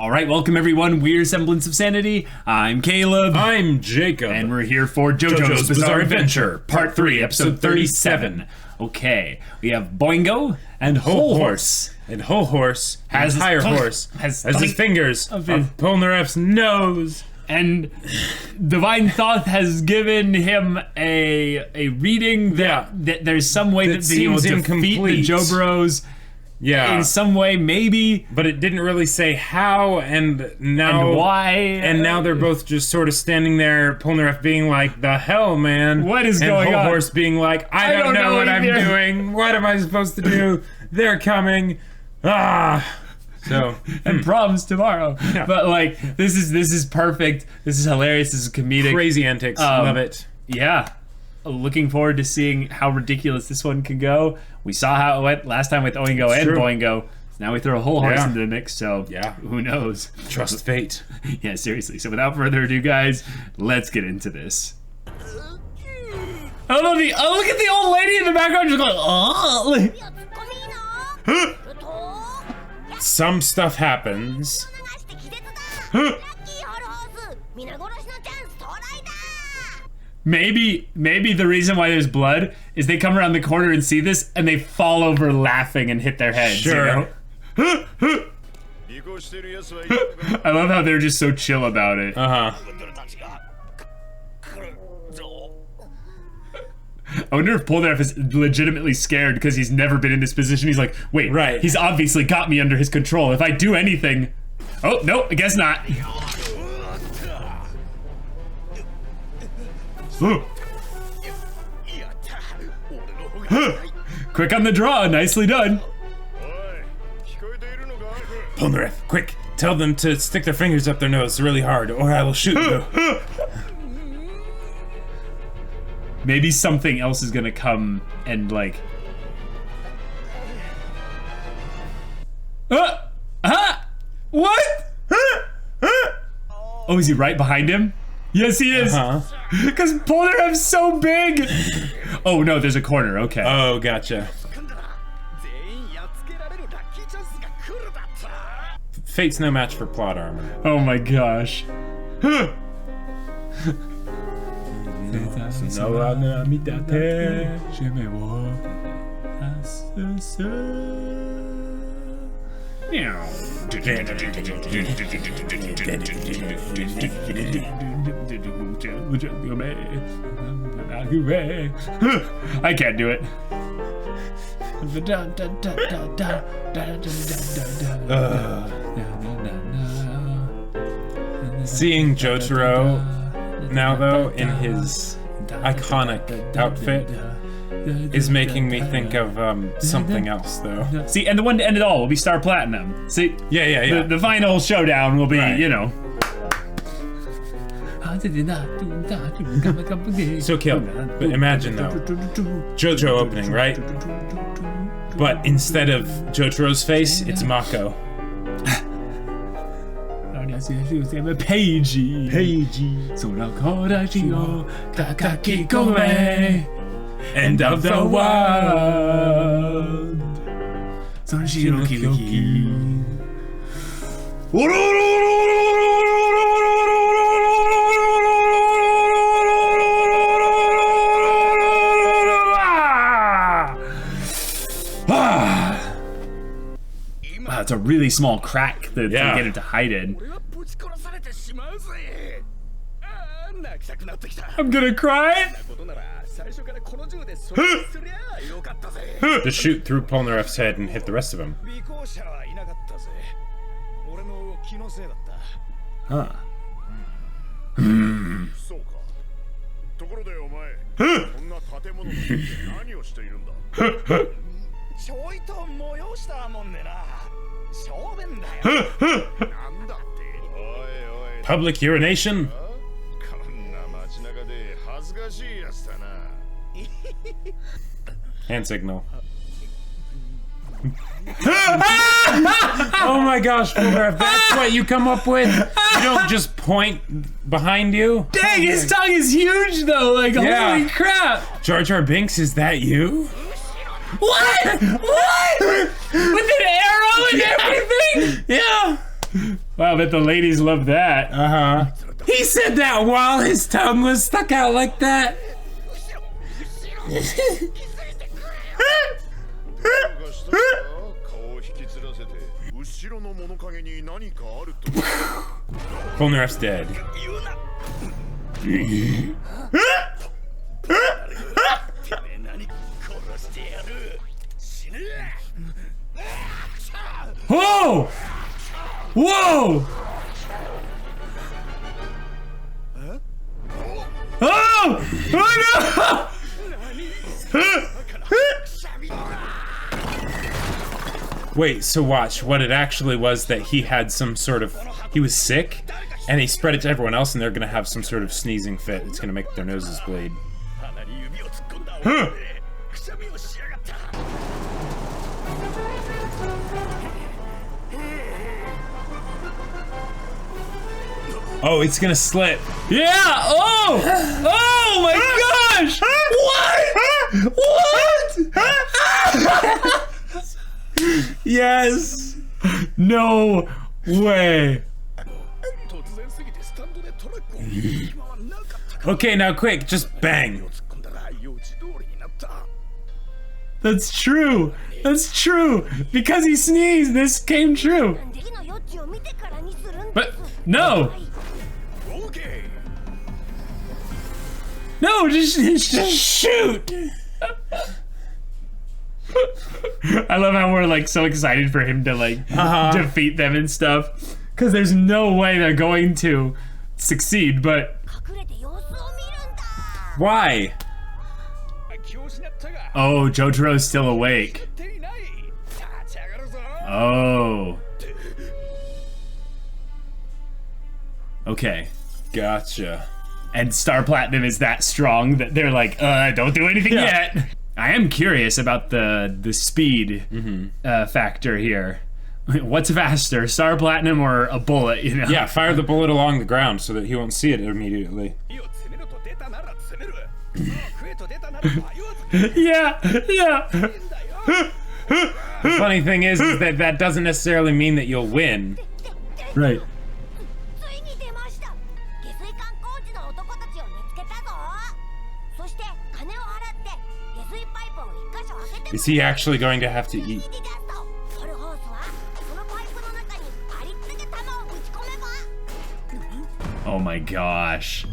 Alright, welcome everyone. We're Semblance of Sanity. I'm Caleb. I'm Jacob. And we're here for JoJo's Bizarre Adventure, Part 3, Episode 37. Okay, we have Boingo and Whole Horse. And Whole Horse, has Higher Horse, has his fingers of Polnareff's nose. And Divine Thoth has given him a reading that there's some way that he will defeat the JoBros. Yeah. In some way, maybe. But it didn't really say how and now. And why. And now they're both just sort of standing there, Polnareff being like, the hell, man. What is going on? And Whole Horse being like, I don't know what I'm doing. What am I supposed to do? They're coming. So and problems tomorrow. Yeah. But like this is perfect. This is hilarious. This is comedic. Crazy antics. Love it. Yeah. Looking forward to seeing how ridiculous this one can go. We saw how it went last time with Oingo and Boingo. Now we throw a Whole Horse into the mix, so who knows? Trust fate. Yeah, seriously. So without further ado, guys, let's get into this. Oh, look at the old lady in the background just going, oh. Some stuff happens. Maybe the reason why there's blood is they come around the corner and see this and they fall over laughing and hit their heads. Sure. You know? I love how they're just so chill about it. I wonder if Polnareff is legitimately scared because he's never been in this position. He's like, wait, he's obviously got me under his control. If I do anything... Oh, no, I guess not. Quick on the draw, nicely done. Polnareff, quick, tell them to stick their fingers up their nose really hard or I will shoot you. Maybe something else is gonna come and like... What? Oh, is he right behind him? Yes, he is. Because Polnareff's so big. Oh no, there's a corner. Okay. Oh, gotcha. Fate's no match for plot armor. Oh my gosh. I can't do it. Seeing Jotaro now though in his iconic outfit is making me think of something else though. See, and the one to end it all will be Star Platinum. See, yeah. The final showdown will be, you know. So kill. But imagine though, JoJo opening, right? But instead of Jotaro's face, it's Mako. End of the world. Wow, it's a really small crack that they get him to hide in. I'm gonna cry. Just shoot through Polnareff's head and hit the rest of him. Public urination? Hand signal. Oh my gosh, Polnareff, that's what you come up with? You don't just point behind you? Dang, his tongue is huge though, like holy crap! Jar Jar Binks, is that you? What? What? With an arrow and everything? Yeah. Wow, I bet the ladies love that. He said that while his tongue was stuck out like that. Polnareff's dead. Whoa! Whoa! Oh! Oh no! Wait, so watch. What it actually was that he had some sort of... He was sick, and he spread it to everyone else, and they're gonna have some sort of sneezing fit. It's gonna make their noses bleed. Oh, it's gonna slip. Yeah! Oh! Oh my gosh! What? Yes! No way! Okay, now quick, just bang. That's true! That's true! Because he sneezed, this came true! But, no! No, just shoot! I love how we're like so excited for him to like defeat them and stuff. Because there's no way they're going to succeed, but... Why? Oh, Jotaro's still awake. Oh. Okay. Gotcha. And Star Platinum is that strong that they're like, don't do anything yet. I am curious about the speed factor here. What's faster, Star Platinum or a bullet, you know? Yeah, fire the bullet along the ground so that he won't see it immediately. Yeah. The funny thing is that that doesn't necessarily mean that you'll win. Right. Is he actually going to have to eat? Oh my gosh.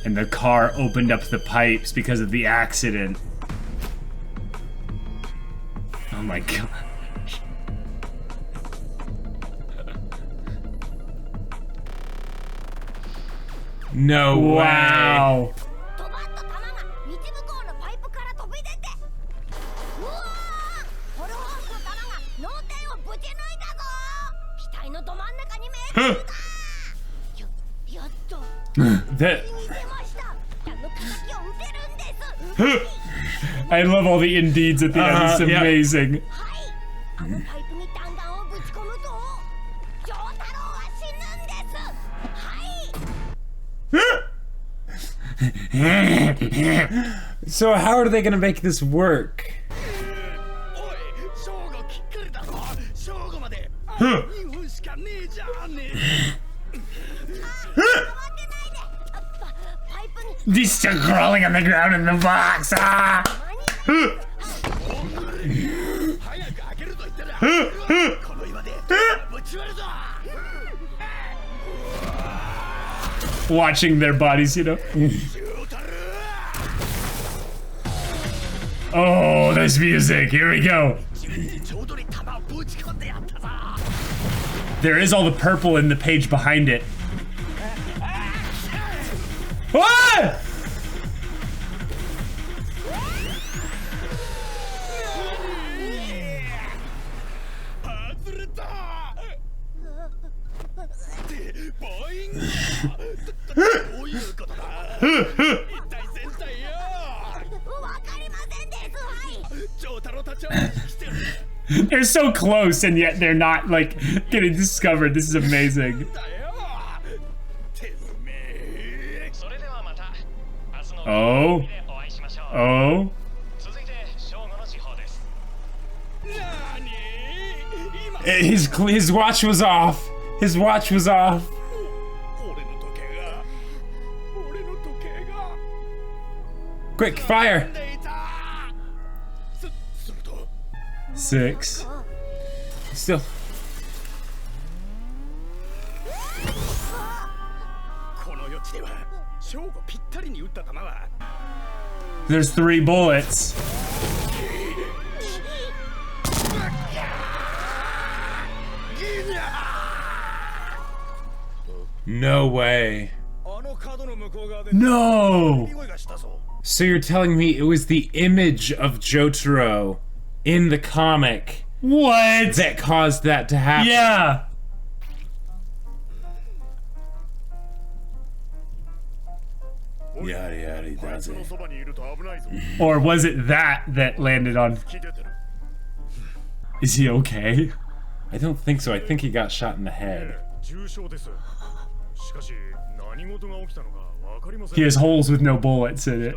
And the car opened up the pipes because of the accident. Oh my gosh. No Wow. way. That... I love all the indeeds at the end. It's amazing. So how are they gonna make this work? He's still crawling on the ground in the box. Watching their bodies, you know. Oh, this music. Here we go. There is all the purple in the page behind it. What? They're so close and yet they're not like getting discovered. This is amazing. Oh. Oh. His watch was off. His watch was off. Quick, fire! 6. Still. There's 3 bullets. No way. No! So you're telling me it was the image of Jotaro in the comic What? that caused that to happen? Yeah. Yada yada does it. Or was it that landed on? Is he okay? I don't think so. I think he got shot in the head. He has holes with no bullets in it.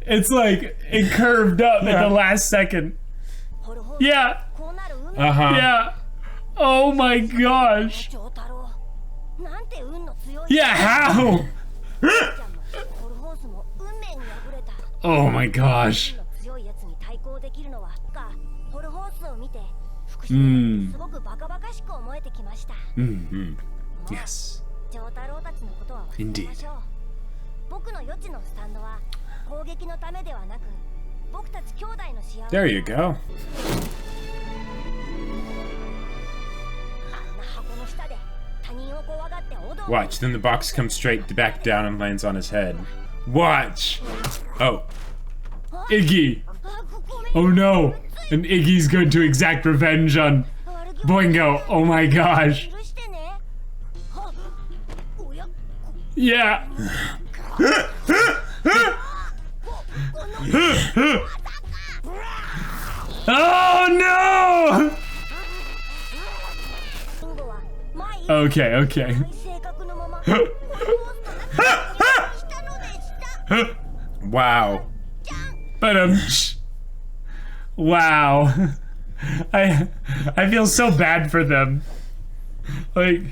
It's like it curved up at the last second. Yeah. Uh-huh. Yeah. Oh my gosh. Yeah, how? Oh my gosh. Yes. Indeed. There you go. Watch, then the box comes straight back down and lands on his head. Watch! Oh. Iggy. Oh no. And Iggy's going to exact revenge on Boingo. Oh my gosh. Yeah. Oh no! Okay, okay. Wow. But wow. I feel so bad for them. Like,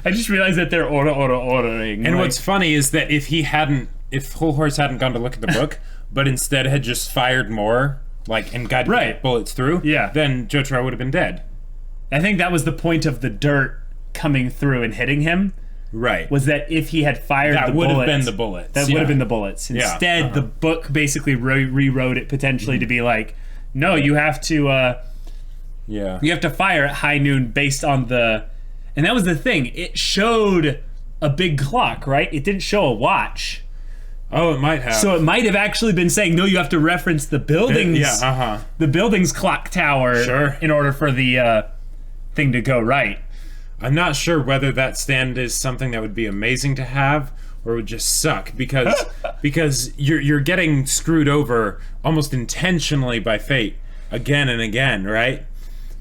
I just realized that they're ordering. And like, what's funny is that if Whole Horse hadn't gone to look at the book, but instead had just fired more, like, and got bullets through, yeah, then Jotaro would have been dead. I think that was the point of the dirt coming through and hitting him. Right. Was that if he had fired that the bullets, would have been the bullets. That would have been the bullets. Instead, the book basically rewrote it potentially to be like, no, you have to you have to fire at high noon based on the, and that was the thing. It showed a big clock, right? It didn't show a watch. Oh, it might have. So it might have actually been saying, no, you have to reference the building's the building's clock tower in order for the thing to go right. I'm not sure whether that stand is something that would be amazing to have or would just suck because you're getting screwed over almost intentionally by fate again and again, right?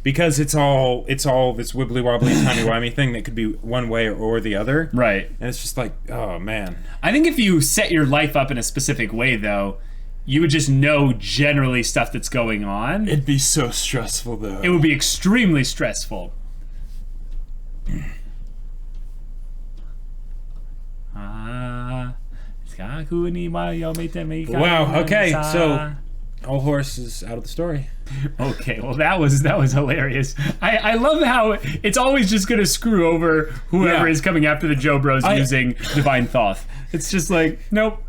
Because it's all this wibbly wobbly timey wimey thing that could be one way or the other, right? And it's just like, oh man. I think if you set your life up in a specific way, though, you would just know generally stuff that's going on. It'd be so stressful, though. It would be extremely stressful. Wow. Okay. So, Whole Horse is out of the story. Okay. Well, that was hilarious. I love how it's always just gonna screw over whoever is coming after the Joe Bros using Divine Thoth. It's just like, nope.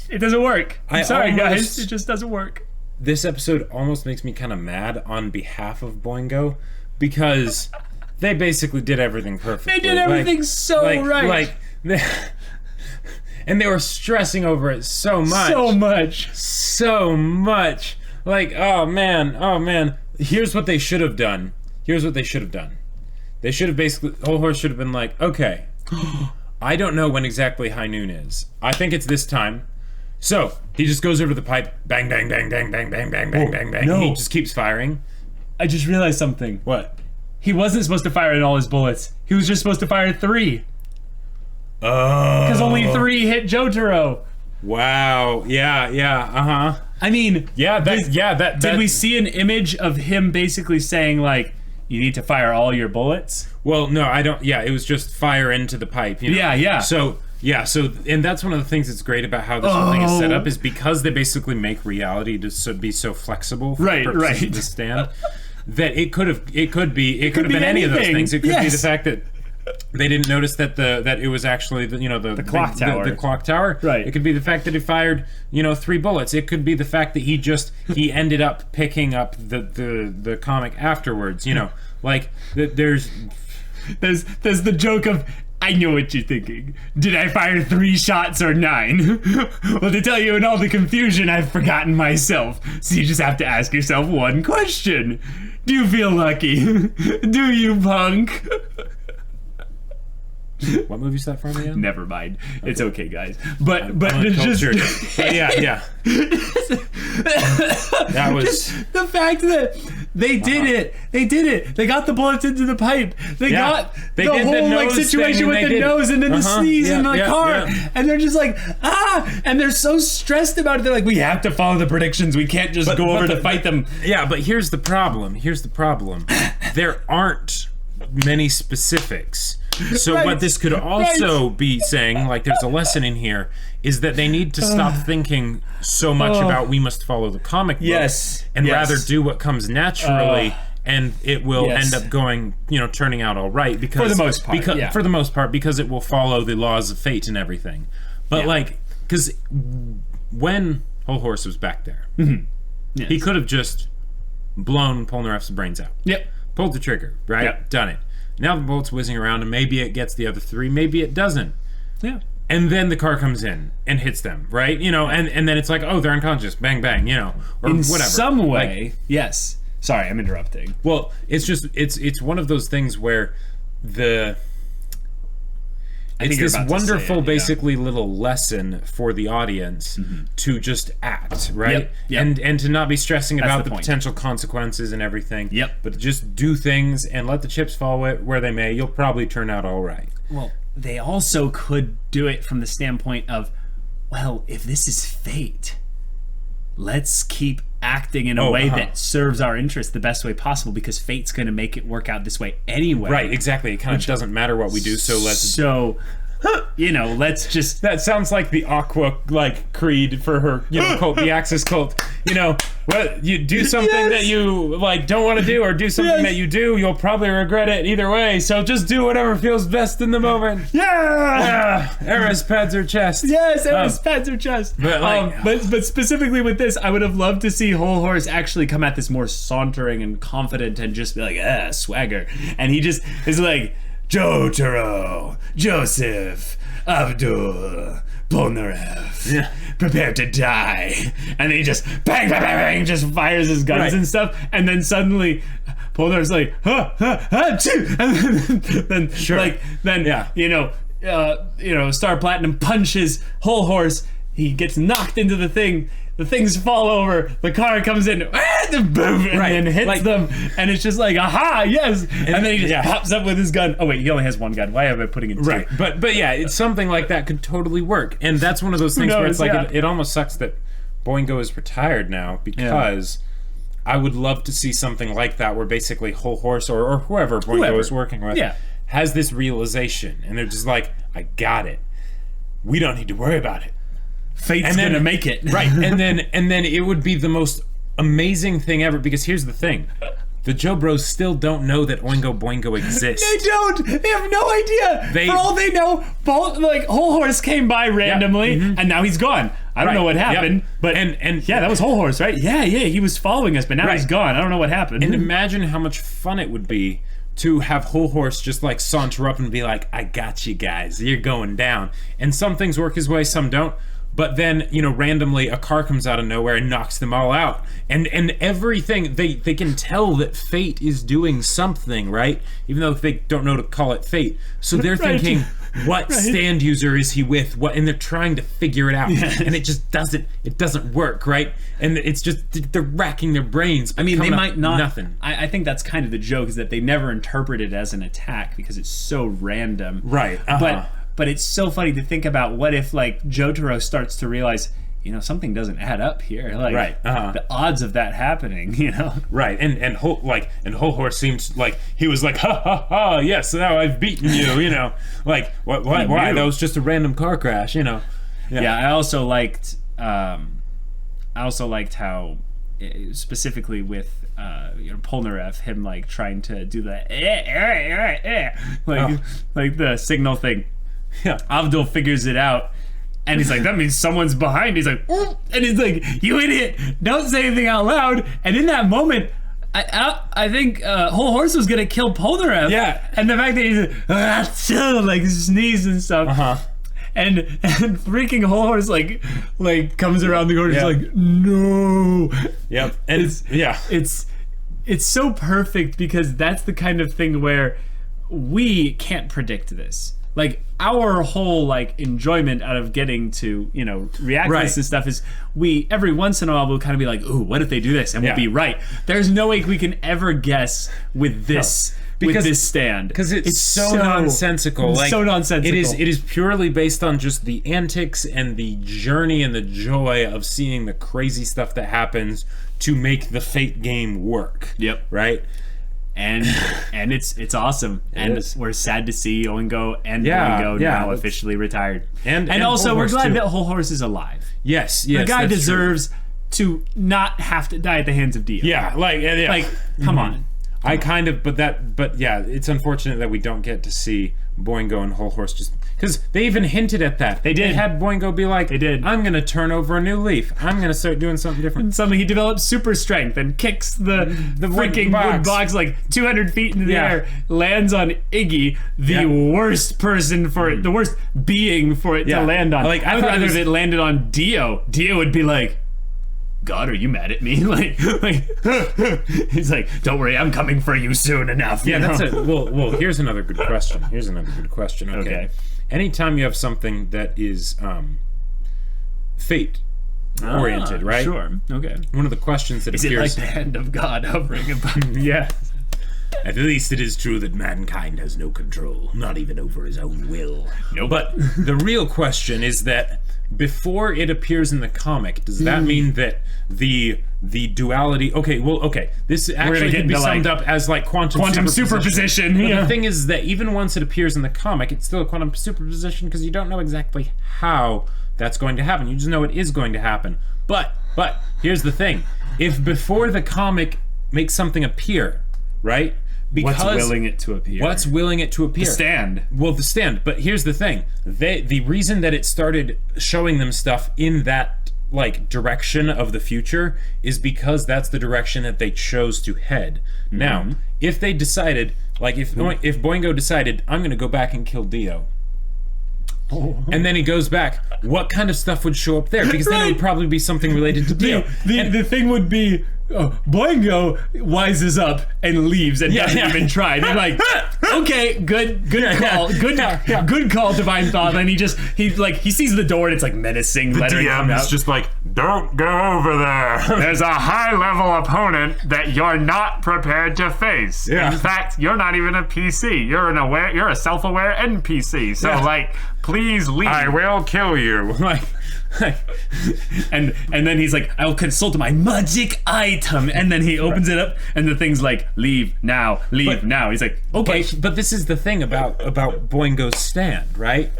It doesn't work. I'm sorry, guys. It just doesn't work. This episode almost makes me kind of mad on behalf of Boingo because they basically did everything perfectly. They did everything right. And they were stressing over it so much. So much. Like, oh man. Here's what they should have done. They should have basically, Whole Horse should have been like, okay, I don't know when exactly high noon is. I think it's this time. So, he just goes over to the pipe, bang, bang, bang, bang, bang, bang, bang, bang, bang, bang. No. He just keeps firing. I just realized something. What? He wasn't supposed to fire in all his bullets. He was just supposed to fire 3. Oh. Because only 3 hit Jotaro. Wow. Yeah. I mean, Did we see an image of him basically saying like, you need to fire all your bullets? Well, no, I don't. Yeah, it was just fire into the pipe. You know? Yeah. So, and that's one of the things that's great about how this whole thing is set up, is because they basically make reality to be so flexible for purposes of the stand, that it could have been any of those things. It could be the fact that they didn't notice that it was actually the clock tower. The clock tower. Right. It could be the fact that he fired 3 bullets. It could be the fact that he ended up picking up the comic afterwards. Like there's the joke of, I know what you're thinking. Did I fire 3 shots or 9? Well, to tell you, in all the confusion, I've forgotten myself. So you just have to ask yourself one question. Do you feel lucky? Do you, punk? What movie is that from again? Never mind. Okay. It's okay, guys. But it's just yeah. That was just the fact that they did it. They did it. They got the bullets into the pipe. They got the whole situation with the nose and then the sneeze in the car. And they're just like, and they're so stressed about it. They're like, we have to follow the predictions. We can't just go over to fight them. Yeah, but here's the problem. There aren't many specifics. So what this could also be saying, like there's a lesson in here, is that they need to stop thinking so much about we must follow the comic book and rather do what comes naturally, and it will end up going, turning out all right, because for the most part, because it will follow the laws of fate and everything. But because when Whole Horse was back there, he could have just blown Polnareff's brains out. Yep. Pulled the trigger, right? Yep. Done it. Now the bullet's whizzing around, and maybe it gets the other 3, maybe it doesn't. Yeah. And then the car comes in and hits them, right? And then it's like, oh, they're unconscious, bang, bang, or in whatever. In some way, yes. Sorry, I'm interrupting. Well, it's one of those things where it's this wonderful, basically, little lesson for the audience to just act, right? Yep. And to not be stressing about the potential consequences and everything. Yep. But just do things and let the chips fall where they may. You'll probably turn out all right. Well, they also could do it from the standpoint of, well, if this is fate, let's keep acting in a way that serves our interest the best way possible, because fate's going to make it work out this way anyway. Right, exactly. It kind of doesn't matter what we do, so let's just... That sounds like the Aqua, creed for her, cult, the Axis cult. You do something that you, don't want to do, or do something that you do, you'll probably regret it either way, so just do whatever feels best in the moment. Yeah! Eris pads her chest. Yes, Eris pads her chest. But specifically with this, I would have loved to see Whole Horse actually come at this more sauntering and confident and just be like, swagger. And he just is like, Jotaro, Joseph, Abdul, Polnareff, prepare to die. And then he just bang, bang, bang, bang, just fires his guns and stuff. And then suddenly Polnareff's like, and then Star Platinum punches Whole Horse. He gets knocked into the thing. The things fall over. The car comes in, boom, and then hits them. And it's just like, aha, yes. And then he just pops up with his gun. Oh wait, he only has one gun. Why am I putting it in two? Right, but yeah, it's something like that could totally work. And that's one of those things where it's like, it almost sucks that Boingo is retired now, because I would love to see something like that, where basically Whole Horse or whoever Boingo is working with has this realization, and they're just like, I got it. We don't need to worry about it. Fate's gonna make it. Right. And then it would be the most amazing thing ever, because here's the thing. The Joe Bros still don't know that Oingo Boingo exists. They don't. They have no idea. For all they know, Whole Horse came by randomly, and now he's gone. I don't know what happened, but that was Whole Horse, right? Yeah, he was following us, but now he's gone. I don't know what happened. And imagine how much fun it would be to have Whole Horse just saunter up and be like, I got you guys. You're going down. And some things work his way, some don't. But then, randomly a car comes out of nowhere and knocks them all out. And everything, they can tell that fate is doing something, right? Even though they don't know to call it fate. So they're thinking, what stand user is he with? And they're trying to figure it out. And it just doesn't work, right? And it's just, they're racking their brains. I mean, they might not. Nothing. I think that's kind of the joke, is that they never interpret it as an attack because it's so random. Right. But it's so funny to think about, what if Jotaro starts to realize something doesn't add up here. Like, Right, the odds of that happening, Right, and Whole Horse seemed like he was like, ha ha ha, yes, now I've beaten you, like why? That was just a random car crash, Yeah, I also liked how, specifically with Polnareff, him like trying to do the like the signal thing. Yeah. Avdol figures it out. And he's like, that means someone's behind. He's like, "Ooh," and he's like, you idiot, don't say anything out loud. And in that moment, I think Whole Horse was gonna kill Polnareff. Yeah. And the fact that he's like sneeze and stuff. And freaking Whole Horse like comes around the corner. He's like, no. Yep. And it's so perfect because that's the kind of thing where we can't predict this. Like, our whole like enjoyment out of getting to react to this and stuff is we every once in a while we'll kind of be like, ooh, what if they do this, and we'll be right. There's no way we can ever guess with this with this stand because it's so nonsensical. Like, so nonsensical. It is purely based on just the antics and the journey and the joy of seeing the crazy stuff that happens to make the Fate game work. Yep. Right. And it's awesome. We're sad to see Oingo and Yeah, Boingo yeah, now officially retired. And also Whole we're Horse glad too. that Whole Horse is alive. Yes, The guy that's deserves to not have to die at the hands of Dio. true. Yeah, Like, come on. I kind of, but yeah, it's unfortunate that we don't get to see Boingo and Whole Horse just because they even hinted at that. They did. They had Boingo be like, They did. I'm gonna turn over a new leaf. I'm gonna start doing something different. And suddenly he develops super strength and kicks the freaking wood box like 200 feet into the air, lands on Iggy, the worst person for it, the worst being for it to land on. Like, I would thought rather it was- if it landed on Dio. Dio would be like, God, are you mad at me? like he's like, don't worry, I'm coming for you soon enough. Yeah, that's it. Well, here's another good question. Okay. Anytime you have something that is fate oriented, right? Sure. Okay. One of the questions that Is it appears like the hand of God hovering above? yeah. At least it is true that mankind has no control, not even over his own will. Nope. But the real question is that before it appears in the comic, does that mean that the duality? Okay. This actually get could be into, summed up as like quantum superposition. But Yeah. the thing is that even once it appears in the comic, it's still a quantum superposition because you don't know exactly how that's going to happen. You just know it is going to happen. But here's the thing: if before the comic makes something appear, right? Because What's willing it to appear? What's willing it to appear? The stand. Well, the stand. But here's the thing: the reason that it started showing them stuff in that like direction of the future is because that's the direction that they chose to head. Now, if they decided, like if Boingo decided, I'm going to go back and kill Dio. And then he goes back. What kind of stuff would show up there? Because then it would probably be something related to Dio. The thing would be, Boingo wises up and leaves and doesn't even try. They're like, okay, good call, good call, Divine Thought. And he sees the door and it's like menacing. The lettering DM is just like, don't go over there. There's a high-level opponent that you're not prepared to face. Yeah. In fact, you're not even a PC. You're a self-aware NPC. So, please leave. I will kill you. and then he's like, I'll consult my magic item. And then he opens it up and the thing's like, leave now. He's like, okay. But this is the thing about Boingo's stand, right?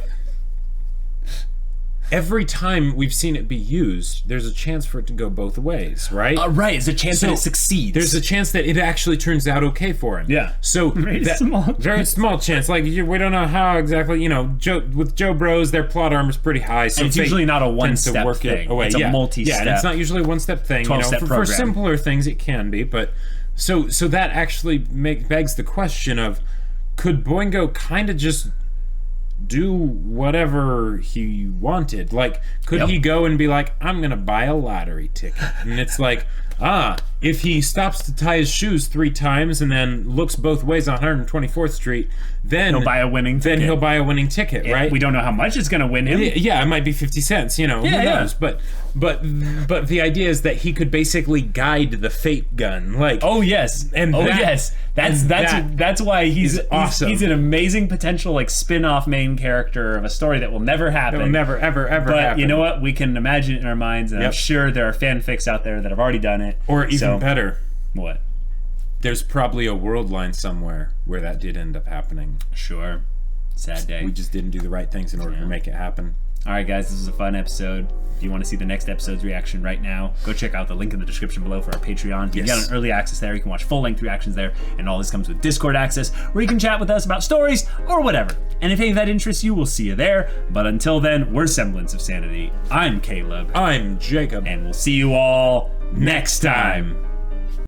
Every time we've seen it be used, there's a chance for it to go both ways, right? Right, there's a chance that it succeeds. There's a chance that it actually turns out okay for him. Yeah. So Very small chance. Like we don't know how exactly. With Joe Bros, their plot armor is pretty high, so it's usually not a one-step thing. Away. It's a multi-step. Yeah, and it's not usually a one-step thing. 12-step for program. simpler things, it can be, but so that actually begs the question of, could Boingo kind of just do whatever he wanted? Like, could he go and be like, I'm gonna buy a lottery ticket? And it's like, if he stops to tie his shoes 3 times and then looks both ways on 124th Street, then He'll buy a winning ticket. Then he'll buy a winning ticket, right? We don't know how much it's going to win him. Yeah, it might be 50 cents, who knows? But the idea is that he could basically guide the fate gun, like. Oh yes, that's why he's awesome. He's an amazing potential like spin-off main character of a story that will never happen. It will never ever But happen. you know what? We can imagine it in our minds, and I'm sure there are fanfics out there that have already done it. Or even better, what? There's probably a world line somewhere where that did end up happening. Sure. Sad day. We just didn't do the right things in order to make it happen. All right, guys, this was a fun episode. If you want to see the next episode's reaction right now, go check out the link in the description below for our Patreon. You get an early access there. You can watch full-length reactions there, and all this comes with Discord access, where you can chat with us about stories or whatever. And if any of that interests you, we'll see you there. But until then, we're Semblance of Sanity. I'm Caleb. I'm Jacob. And we'll see you all next time.